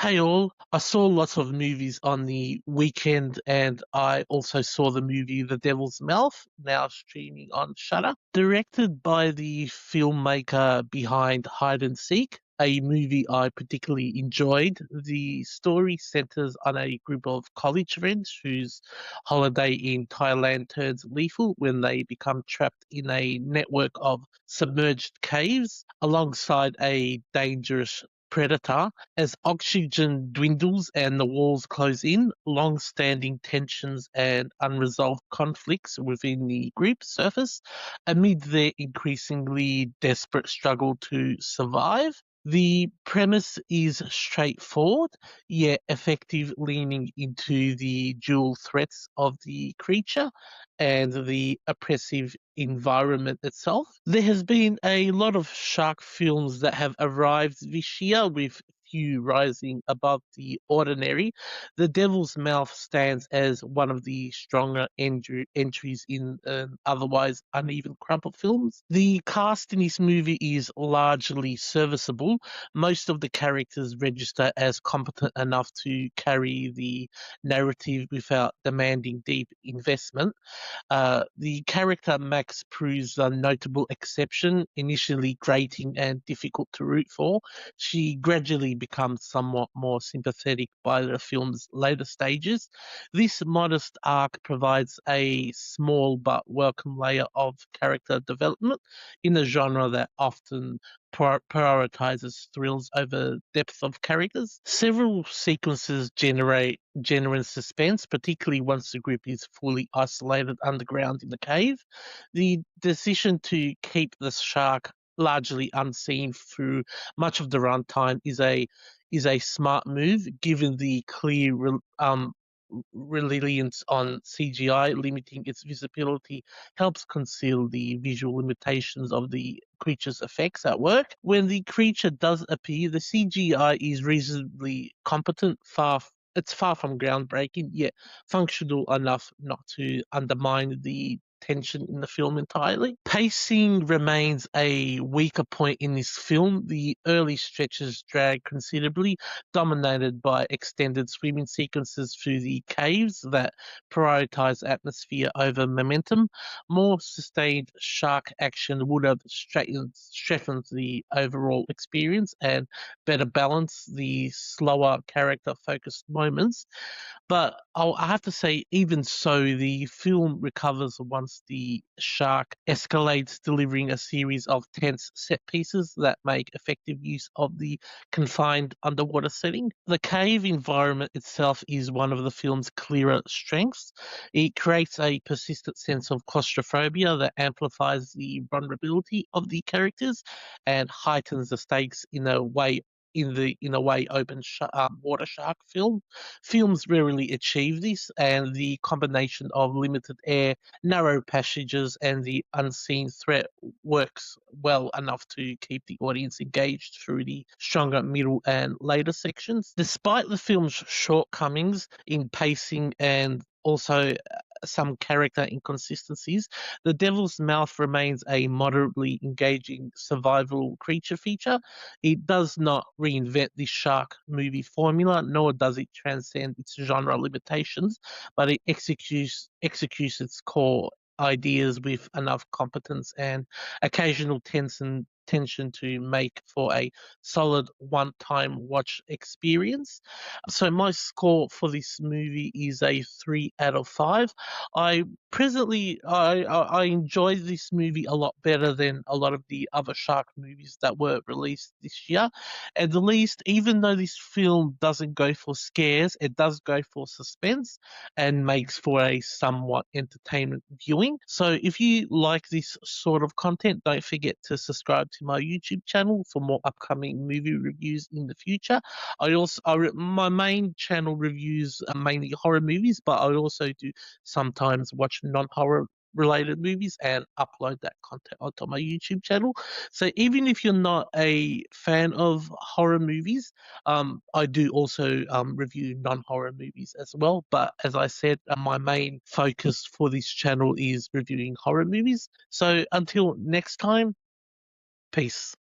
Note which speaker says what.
Speaker 1: Hey all, I saw lots of movies on the weekend and I also saw the movie The Devil's Mouth, now streaming on Shudder. Directed by the filmmaker behind Hide and Seek, a movie I particularly enjoyed. The story centers on a group of college friends whose holiday in Thailand turns lethal when they become trapped in a network of submerged caves alongside a dangerous predator. As oxygen dwindles and the walls close in, long-standing tensions and unresolved conflicts within the group surface amid their increasingly desperate struggle to survive. The premise is straightforward, yet effective, leaning into the dual threats of the creature and the oppressive environment itself. There has been a lot of shark films that have arrived this year, with few rising above the ordinary. The Devil's Mouth stands as one of the stronger entries in otherwise uneven crumple films. The cast in this movie is largely serviceable. Most of the characters register as competent enough to carry the narrative without demanding deep investment. The character Max proves a notable exception, initially grating and difficult to root for. She gradually becomes somewhat more sympathetic by the film's later stages. This modest arc provides a small but welcome layer of character development in a genre that often prioritizes thrills over depth of characters. Several sequences generate genuine suspense, particularly once the group is fully isolated underground in the cave. The decision to keep the shark largely unseen through much of the runtime is a smart move, given the clear reliance on CGI. Limiting its visibility helps conceal the visual limitations of the creature's effects at work. When the creature does appear, the CGI is reasonably competent, it's far from groundbreaking, yet functional enough not to undermine the tension in the film entirely. Pacing remains a weaker point in this film. The early stretches drag considerably, dominated by extended swimming sequences through the caves that prioritize atmosphere over momentum. More sustained shark action would have strengthened the overall experience and better balance the slower character focused moments. But I have to say, even so, the film recovers once the shark escalates, delivering a series of tense set pieces that make effective use of the confined underwater setting. The cave environment itself is one of the film's clearer strengths. It creates a persistent sense of claustrophobia that amplifies the vulnerability of the characters and heightens the stakes in a way open water shark films rarely achieve this, and the combination of limited air, narrow passages, and the unseen threat works well enough to keep the audience engaged through the stronger middle and later sections. Despite the film's shortcomings in pacing and also some character inconsistencies, The Devil's Mouth remains a moderately engaging survival creature feature. It does not reinvent the shark movie formula, nor does it transcend its genre limitations, but it executes its core ideas with enough competence and occasional tension to make for a solid one-time watch experience. So my score for this movie is a 3 out of 5. I I enjoyed this movie a lot better than a lot of the other shark movies that were released this year. At least, even though this film doesn't go for scares, it does go for suspense and makes for a somewhat entertainment viewing. So if you like this sort of content, don't forget to subscribe to my YouTube channel for more upcoming movie reviews in the future. My main channel reviews are mainly horror movies, but I also do sometimes watch non-horror related movies and upload that content onto my YouTube channel. So even if you're not a fan of horror movies, I do also review non-horror movies as well. But as I said, my main focus for this channel is reviewing horror movies. So until next time, peace.